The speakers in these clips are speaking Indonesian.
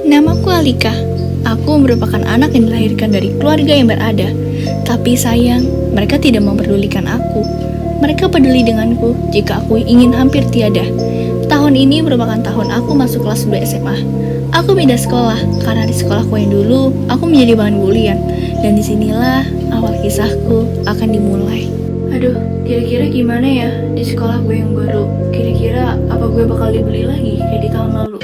Namaku Alika. Aku merupakan anak yang dilahirkan dari keluarga yang berada. Tapi sayang, mereka tidak memperdulikan aku. Mereka peduli denganku jika aku ingin hampir tiada. Tahun ini merupakan tahun aku masuk kelas 2 SMA. Aku pindah sekolah karena di sekolahku yang dulu aku menjadi bahan bulian. Dan disinilah awal kisahku akan dimulai. Aduh, kira-kira gimana ya di sekolah gue yang baru? Kira-kira apa gue bakal dibully lagi kayak di tahun lalu?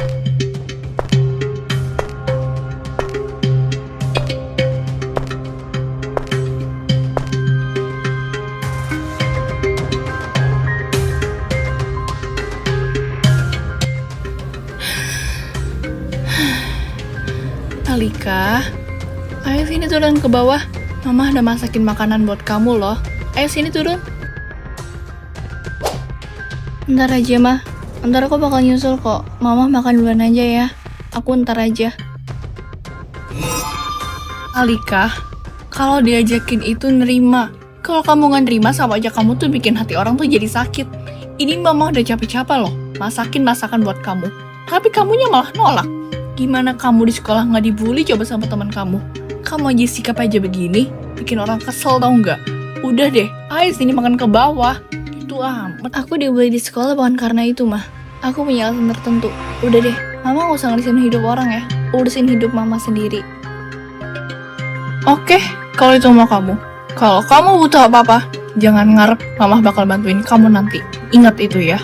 Alika, ayo sini turun ke bawah. Mama udah masakin makanan buat kamu loh. Ayo sini turun. Ntar aja, Mah. Ntar aku bakal nyusul kok. Mama makan duluan aja ya. Aku ntar aja. Alika, kalau diajakin itu nerima. Kalau kamu nggak nerima sama aja kamu tuh bikin hati orang tuh jadi sakit. Ini Mama udah capek-capek loh masakin masakan buat kamu. Tapi kamunya malah nolak. Gimana kamu di sekolah nggak dibully coba sama teman kamu? Kamu aja sikap aja begini, bikin orang kesel tau nggak? Udah deh, ayo sini makan ke bawah. Itu amat. Aku dibully di sekolah bukan karena itu, Mah. Aku punya alasan tertentu. Udah deh, Mama nggak usah ngelisin hidup orang ya. Urusin hidup Mama sendiri. Oke, kalau itu mau kamu. Kalau kamu butuh apa-apa, jangan ngarep Mama bakal bantuin kamu nanti. Ingat itu ya.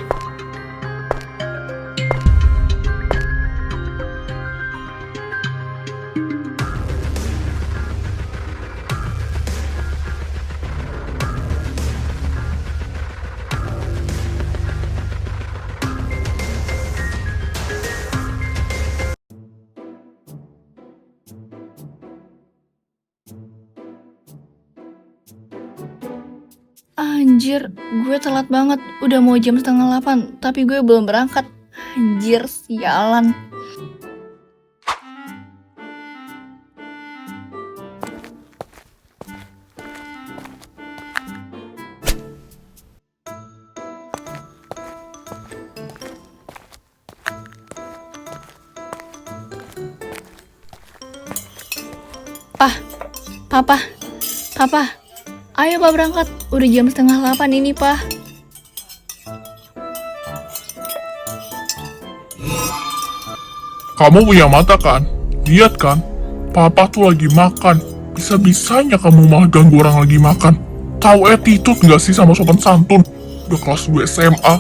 Anjir, gue telat banget. Udah mau jam 7:30, tapi gue belum berangkat. Anjir, sialan. Papa, Papa, ayo Pak berangkat. Udah jam 7:30 ini, Pak. Kamu punya mata kan? Lihat kan? Papa tuh lagi makan. Bisa-bisanya kamu malah ganggu orang lagi makan. Tahu attitude nggak sih sama sopan santun? Udah kelas 2 SMA.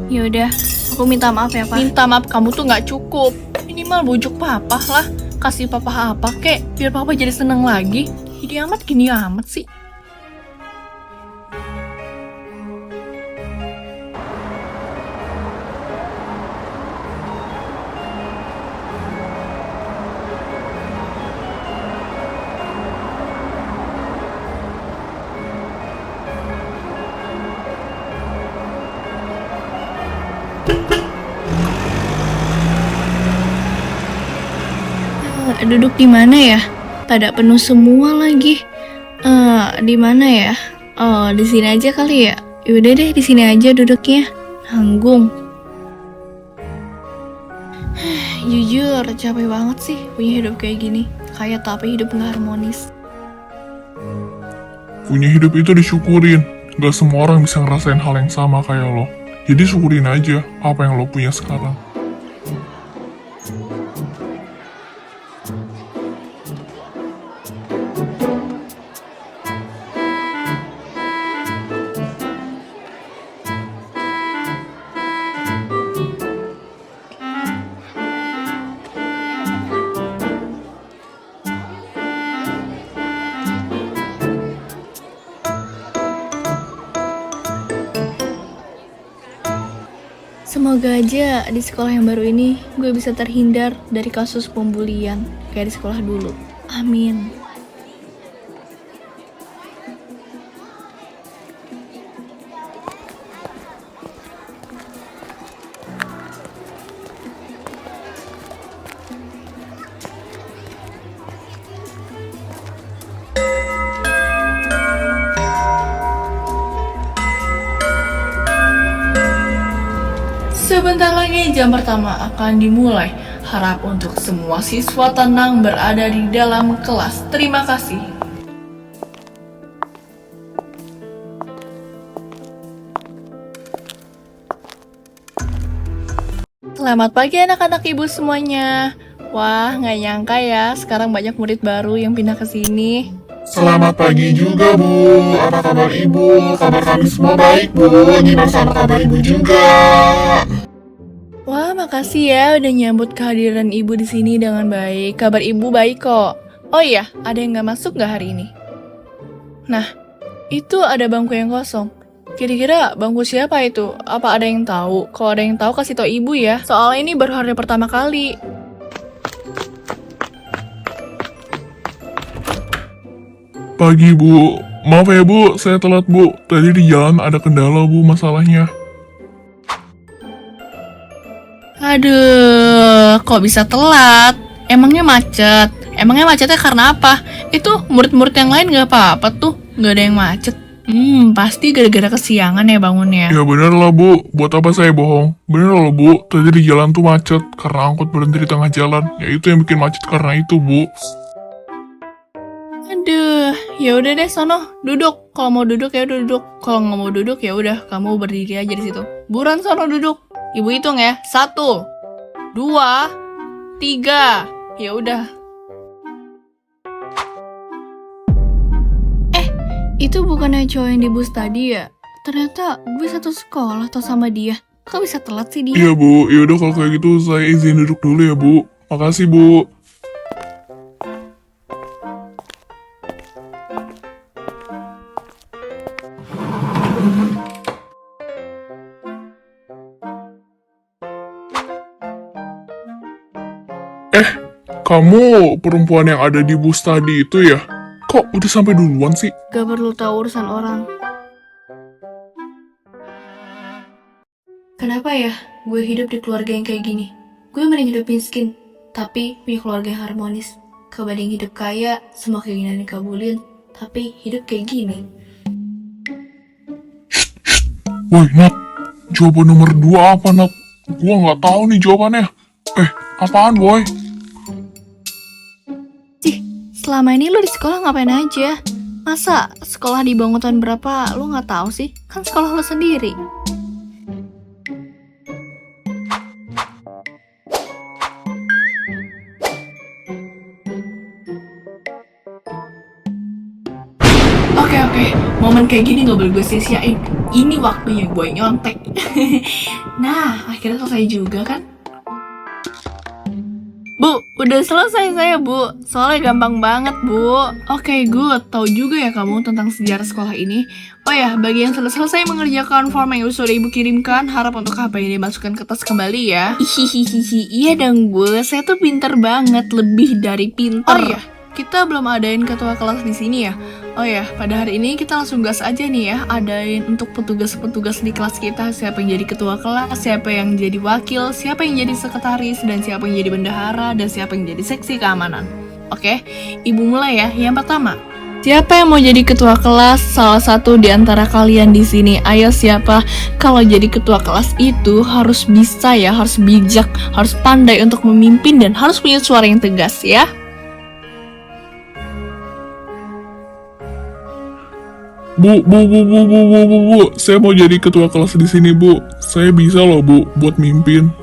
Yaudah, aku minta maaf ya, Pak. Minta maaf kamu tuh nggak cukup. Minimal bujuk Papa lah. Kasih Papa apa kek, biar Papa jadi seneng lagi. Jadi amat gini amat sih. Duduk di mana ya? Pada penuh semua lagi. Di mana ya? Oh, di sini aja kali ya. Yaudah deh, di sini aja duduknya. Nanggung. Jujur, capek banget sih punya hidup kayak gini. Kayak tapi hidup nggak harmonis. Punya hidup itu disyukurin. Gak semua orang bisa ngerasain hal yang sama kayak lo. Jadi syukurin aja apa yang lo punya sekarang. Semoga aja di sekolah yang baru ini gue bisa terhindar dari kasus pembulian kayak di sekolah dulu. Amin. Sebentar lagi jam pertama akan dimulai. Harap untuk semua siswa tenang berada di dalam kelas. Terima kasih. Selamat pagi anak-anak ibu semuanya. Wah, nggak nyangka ya, sekarang banyak murid baru yang pindah ke sini. Selamat pagi juga, Bu. Apa kabar Ibu? Kabar kami semua baik, Bu. Gimana sama kabar Ibu juga? Wah, makasih ya udah nyambut kehadiran ibu di sini dengan baik. Kabar ibu baik kok. Oh iya, ada yang nggak masuk nggak hari ini? Nah, itu ada bangku yang kosong. Kira-kira bangku siapa itu? Apa ada yang tahu? Kalau ada yang tahu kasih tau ibu ya. Soalnya ini baru hari pertama kali. Pagi, Bu. Maaf ya, Bu. Saya telat, Bu. Tadi di jalan ada kendala, Bu, masalahnya. Aduh, kok bisa telat? Emangnya macet? Emangnya macetnya karena apa? Itu murid-murid yang lain gak apa-apa tuh. Gak ada yang macet. Pasti gara-gara kesiangan ya bangunnya. Ya bener lah, Bu. Buat apa saya bohong? Bener loh, Bu. Tadi di jalan tuh macet karena angkot berhenti di tengah jalan. Ya itu yang bikin macet karena itu, Bu. Aduh, ya udah deh sono, duduk. Kalau mau duduk ya udah duduk. Kalau nggak mau duduk ya udah kamu berdiri aja di situ. Buruan sono duduk. Ibu hitung ya. 1, 2, 3. Ya udah. Itu bukannya cowok yang di bus tadi ya? Ternyata gue satu sekolah atau sama dia. Kok bisa telat sih dia? Iya, Bu. Ya udah kalau kayak gitu saya izin duduk dulu ya, Bu. Makasih, Bu. Kamu perempuan yang ada di bus tadi itu ya? Kok udah sampai duluan sih? Gak perlu tahu urusan orang. Kenapa ya gue hidup di keluarga yang kayak gini? Gue mending hidup miskin, tapi punya keluarga yang harmonis. Kebanding hidup kaya, semua keinginan dikabulin, tapi hidup kayak gini. Woi, Nat. Jawaban nomor 2 apa, Nat? Gua nggak tahu nih jawabannya. Apaan, boy? Selama ini lo di sekolah ngapain aja? Masa sekolah dibangun tahun berapa lo nggak tahu sih? Kan sekolah lo sendiri. Oke, momen kayak gini gak boleh gue sia-siain. Ini waktunya gue nyontek. Nah, akhirnya selesai juga kan? Bu, udah selesai saya, Bu. Soalnya gampang banget, Bu. Oke, good. Tahu juga ya kamu tentang sejarah sekolah ini. Oh ya, bagi yang sudah selesai mengerjakan form yang sudah Ibu kirimkan, harap untuk HP ini dimasukkan ke tas kembali ya. Hihihihi, iya dong, Bu. Saya tuh pinter banget, lebih dari pinter. Oh iya, kita belum adain ketua kelas di sini ya. Oh ya, pada hari ini kita langsung gas aja nih ya, adain untuk petugas-petugas di kelas kita, siapa yang jadi ketua kelas, siapa yang jadi wakil, siapa yang jadi sekretaris, dan siapa yang jadi bendahara, dan siapa yang jadi seksi keamanan. Oke, Ibu mulai ya. Yang pertama, siapa yang mau jadi ketua kelas? Salah satu di antara kalian di sini. Ayo siapa? Kalau jadi ketua kelas itu harus bisa ya, harus bijak, harus pandai untuk memimpin dan harus punya suara yang tegas ya. Bu. Saya mau jadi ketua kelas di sini, Bu. Saya bisa loh, Bu, buat mimpin.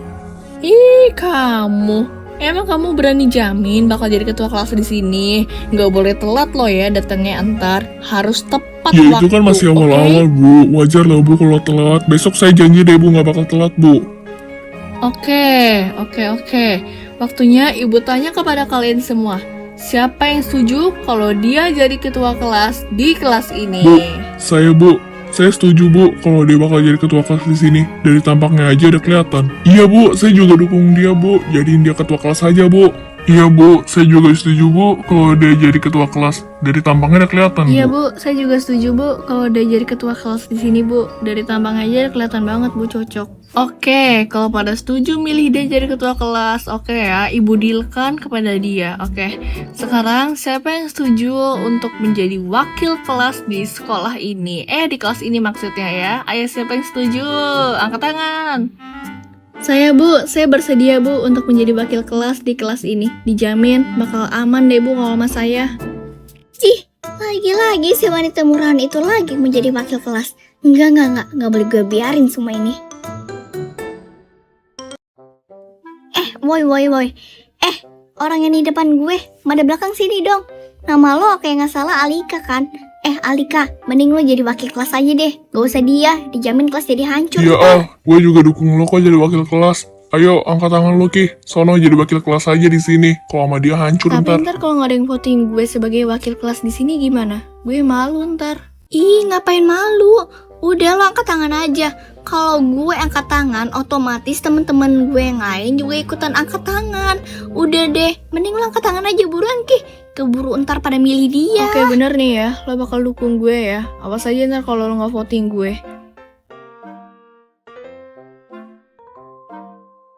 Ih, kamu. Emang kamu berani jamin bakal jadi ketua kelas di sini? Nggak boleh telat loh ya datangnya antar. Harus tepat Ya waktu. itu kan masih awal-awal, Bu. Wajar lah, Bu, kalau telat. Besok saya janji deh, Bu, nggak bakal telat, Bu. Oke. Waktunya Ibu tanya kepada kalian semua. Siapa yang setuju kalau dia jadi ketua kelas di kelas ini? Bu, saya setuju, Bu, kalau dia bakal jadi ketua kelas di sini. Dari tampaknya aja udah kelihatan. Iya, Bu, saya juga dukung dia, Bu. Jadiin dia ketua kelas aja, Bu. Iya, Bu, saya juga setuju, Bu, kalau dia jadi ketua kelas. Dari tampangnya udah kelihatan, Iya, Bu. Bu, saya juga setuju, Bu, kalau dia jadi ketua kelas di sini, Bu. Dari tampang aja kelihatan banget, Bu, cocok. Oke, kalau pada setuju milih dia jadi ketua kelas. Oke ya, Ibu dealkan kepada dia. Oke, sekarang siapa yang setuju untuk menjadi wakil kelas di sekolah ini? Di kelas ini maksudnya ya. Ayo siapa yang setuju? Angkat tangan. Saya bersedia Bu untuk menjadi wakil kelas di kelas ini. Dijamin bakal aman deh Bu kalau sama saya. Ih, lagi-lagi si wanita murahan itu lagi menjadi wakil kelas. Enggak boleh gue biarin semua ini. Woi. Orang yang di depan gue, mada belakang sini dong. Nama lo kayak nggak salah Alika kan? Alika, mending lo jadi wakil kelas aja deh. Gak usah dia, dijamin kelas jadi hancur. Iya gue juga dukung lo kok jadi wakil kelas. Ayo angkat tangan lo Ki, sono jadi wakil kelas aja di sini. Kalau sama dia hancur Tapi ntar. ntar kalau nggak ada yang voting gue sebagai wakil kelas di sini gimana? Gue malu ntar. Ih, ngapain malu? Udah lo angkat tangan aja. Kalau gue angkat tangan, otomatis temen-temen gue yang lain juga ikutan angkat tangan. Udah deh, mending lo angkat tangan aja buruan Ki. Keburu ntar pada milih dia. Oke bener nih ya, lo bakal dukung gue ya. Awas aja ntar kalau lo nggak voting gue.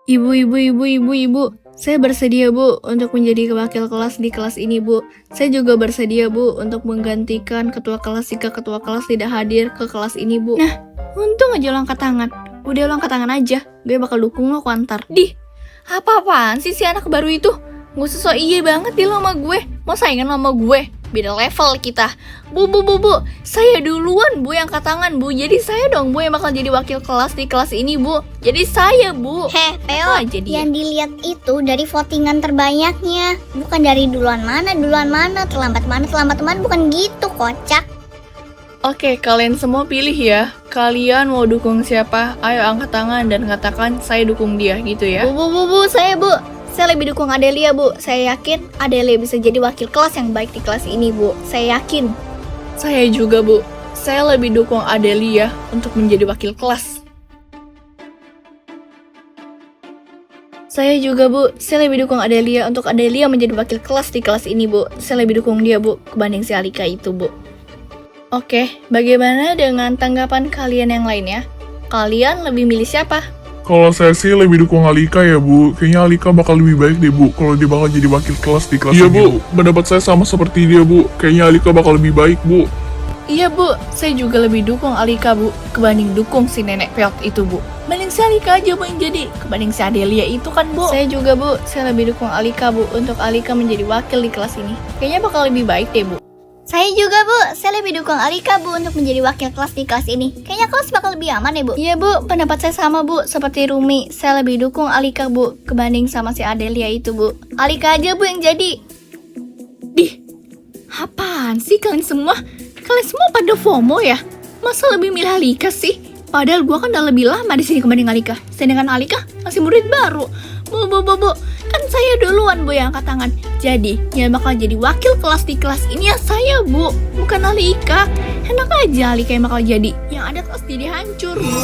Ibu, saya bersedia Bu untuk menjadi wakil kelas di kelas ini Bu. Saya juga bersedia Bu untuk menggantikan ketua kelas jika ketua kelas tidak hadir ke kelas ini Bu. Nah, untung aja lo angkat tangan. Udah lo angkat tangan aja, gue bakal dukung lo kok ntar. Apa-apaan sih si anak baru itu? Gak usah so iya banget dia lo sama gue. Mau saingan sama gue? Beda level kita. Bu, saya duluan Bu yang angkat tangan Bu. Jadi saya dong Bu yang bakal jadi wakil kelas di kelas ini Bu. Jadi saya Bu. Peo, aja dia. yang dilihat itu dari votingan terbanyaknya. Bukan dari duluan mana, terlambat mana, bukan gitu, kocak. Oke, kalian semua pilih ya. Kalian mau dukung siapa? Ayo angkat tangan dan katakan saya dukung dia gitu ya. Bu, saya lebih dukung Adelia Bu. Saya yakin Adelia bisa jadi wakil kelas yang baik di kelas ini Bu. Saya yakin. Saya juga Bu. Saya lebih dukung Adelia untuk menjadi wakil kelas. Saya juga Bu. Saya lebih dukung Adelia untuk Adelia menjadi wakil kelas di kelas ini Bu. Saya lebih dukung dia Bu kebanding si Alika itu Bu. Oke, bagaimana dengan tanggapan kalian yang lainnya? Kalian lebih milih siapa? Kalau saya sih lebih dukung Alika ya Bu. Kayaknya Alika bakal lebih baik deh Bu kalau dia bakal jadi wakil kelas di kelas ini. Iya Bu, pendapat saya sama seperti dia Bu. Kayaknya Alika bakal lebih baik Bu. Iya Bu, saya juga lebih dukung Alika Bu kebanding dukung si nenek peot itu Bu. Mending si Alika aja Bu yang jadi kebanding si Adelia itu kan Bu. Saya juga Bu, saya lebih dukung Alika Bu untuk Alika menjadi wakil di kelas ini. Kayaknya bakal lebih baik deh Bu. Saya juga Bu, saya lebih dukung Alika Bu untuk menjadi wakil kelas di kelas ini. Kayaknya kelas bakal lebih aman ya Bu. Iya Bu, pendapat saya sama Bu, seperti Rumi. Saya lebih dukung Alika Bu kebanding sama si Adelia itu Bu. Alika aja Bu yang jadi. Apaan sih kalian semua? Kalian semua pada FOMO ya? Masa lebih milih Alika sih? Padahal gua kan udah lebih lama di sini kebanding Alika. Sedangkan Alika masih murid baru. Bu, kan saya duluan Bu yang angkat tangan. Jadi, yang bakal jadi wakil kelas di kelas ini ya saya Bu, bukan Alika. Enak aja Alika yang bakal jadi. Yang ada kelas jadi hancur Bu.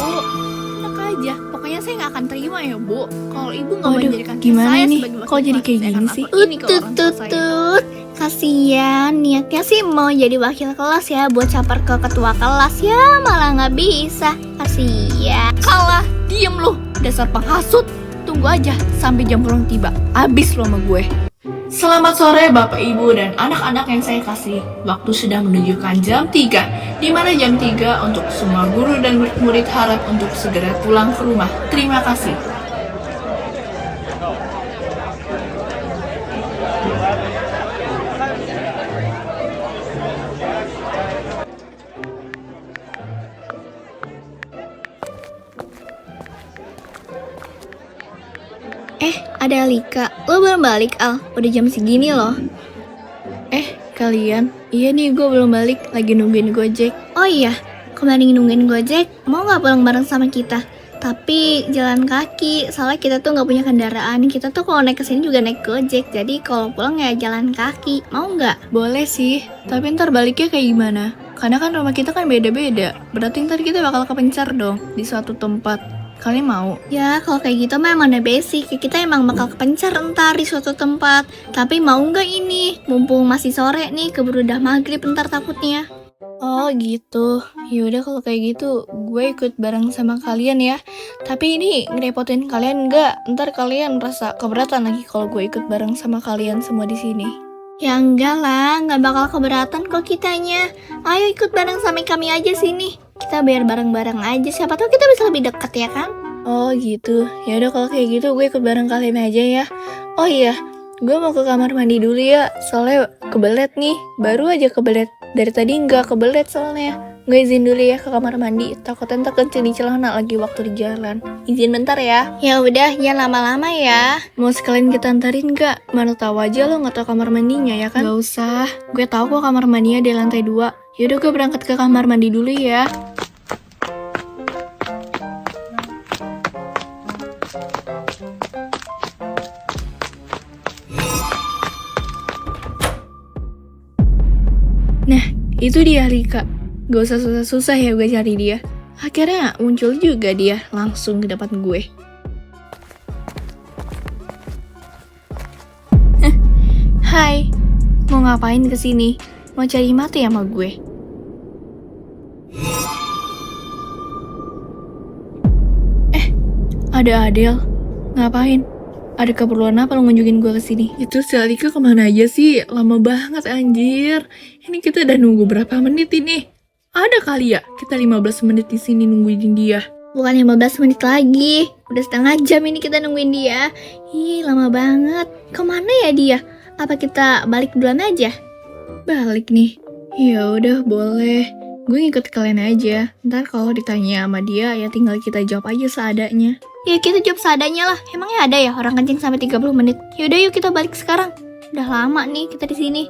Enak aja. Pokoknya saya nggak akan terima ya Bu. Kalau ibu nggak mau menjadikan gimana saya nih? sebagai wakil Kok jadi kelas, kayak saya akan gini sih? lakukan ini ke orang tua saya. Tut. Kasian, niatnya sih mau jadi wakil kelas ya, buat caper ke ketua kelas ya, malah nggak bisa. Kasian. Kalah, diem lu, dasar penghasut. Tunggu aja sampai jam pulang tiba. Abis lo sama gue. Selamat sore Bapak Ibu dan anak-anak yang saya kasih. Waktu sudah menunjukkan jam 3. Di mana jam 3 untuk semua guru dan murid-murid harap untuk segera pulang ke rumah. Terima kasih. Ada Alika, lo belum balik Al, udah jam segini loh. Kalian, iya nih gue belum balik, lagi nungguin Gojek. Oh iya, kembali nungguin Gojek, mau gak pulang bareng sama kita? Tapi jalan kaki, soalnya kita tuh gak punya kendaraan. Kita tuh kalau naik kesini juga naik Gojek, jadi kalau pulang ya jalan kaki, mau gak? Boleh sih, tapi ntar baliknya kayak gimana? Karena kan rumah kita kan beda-beda, berarti ntar kita bakal kepencar dong di suatu tempat. Kalian mau? Ya kalau kayak gitu memang udah basic, kita emang bakal kepencar ntar di suatu tempat. Tapi mau gak ini? Mumpung masih sore nih, keburu udah maghrib ntar takutnya. Oh gitu, yaudah kalau kayak gitu gue ikut bareng sama kalian ya. Tapi ini ngerepotin kalian nggak? Ntar kalian rasa keberatan lagi kalau gue ikut bareng sama kalian semua di sini. Ya enggak lah, nggak bakal keberatan kok kitanya. Ayo ikut bareng sama kami aja sini. Kita biar bareng-bareng aja, siapa tahu kita bisa lebih dekat ya kan? Oh gitu, ya udah kalau kayak gitu gue ikut bareng kalian aja ya. Oh iya, gue mau ke kamar mandi dulu ya, soalnya kebelet nih. Baru aja kebelet, dari tadi nggak kebelet soalnya. Gue izin dulu ya ke kamar mandi, takutnya ntar kencing di celana lagi waktu di jalan. Izin bentar ya. Ya udah, jangan lama-lama ya. Mau sekalian kita antarin gak? Mana tahu aja lo nggak tahu kamar mandinya ya kan? Gak usah, gue tahu kok kamar mandinya di lantai 2. Yaudah gue berangkat ke kamar mandi dulu ya. Nah, itu dia Rika. Gak usah susah-susah ya gue cari dia. Akhirnya muncul juga dia langsung ke depan gue. Hai, mau ngapain kesini? Mau cari mati sama gue? Ada Adel. Ngapain? Ada keperluan apa lo ngunjungin gue kesini? Itu si Alika kemana aja sih? Lama banget anjir. Ini kita udah nunggu berapa menit ini? Ada kali ya kita 15 menit di sini nungguin dia. Bukan 15 menit lagi. Udah setengah jam ini kita nungguin dia. Ih, lama banget. Kemana ya dia? Apa kita balik duluan aja? Balik nih. Ya udah boleh. Gue ngikut kalian aja. Ntar kalau ditanya sama dia ya tinggal kita jawab aja seadanya. Ya kita jawab seadanya lah. Emangnya ada ya orang kencing sampai 30 menit? Yaudah yuk kita balik sekarang. Udah lama nih kita di sini.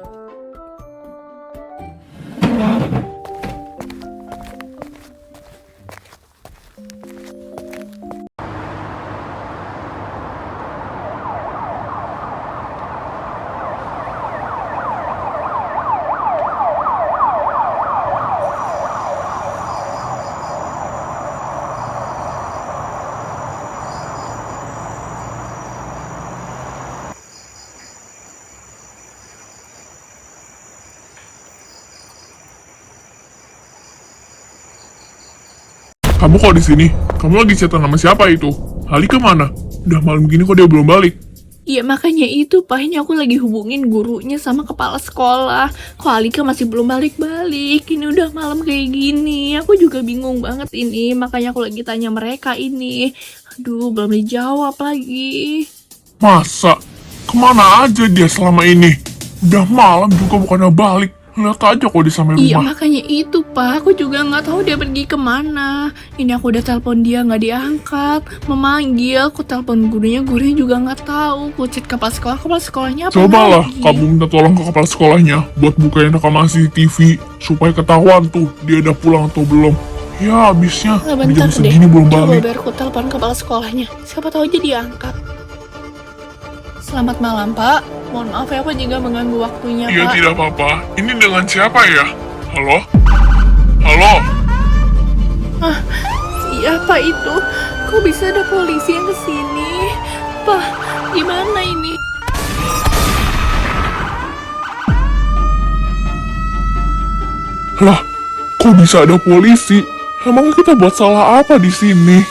Kamu kok di sini? Kamu lagi chatan sama siapa itu? Halika mana? Udah malam gini kok dia belum balik? Iya makanya itu Pak, ini aku lagi hubungin gurunya sama kepala sekolah. Kok Alika masih belum balik-balik? Ini udah malam kayak gini. Aku juga bingung banget ini, makanya aku lagi tanya mereka ini. Aduh, belum dijawab lagi. Masa? Kemana aja dia selama ini? Udah malam juga bukannya balik. Lihat aja kok dia sampai Iya rumah. makanya itu Pak, aku juga nggak tahu dia pergi kemana. Ini aku udah telepon dia nggak diangkat, memanggil, aku telepon gurunya juga nggak tahu. Aku chat kepala sekolahnya apa Cobalah lagi? kamu minta tolong ke kepala sekolahnya buat bukain rekaman CCTV supaya ketahuan tuh dia udah pulang atau belum. Ya habisnya Nah, di bentar jam deh, segini belum coba balik. biar aku telepon kepala sekolahnya. Siapa tahu aja diangkat. Selamat malam Pak, mohon maaf ya Pak jika mengganggu waktunya Iya Pak. tidak apa-apa. Ini dengan siapa ya? Halo? Halo? Siapa itu? Kok bisa ada polisi yang kesini? Pak, gimana ini? Lah, kok bisa ada polisi? Emangnya kita buat salah apa di sini?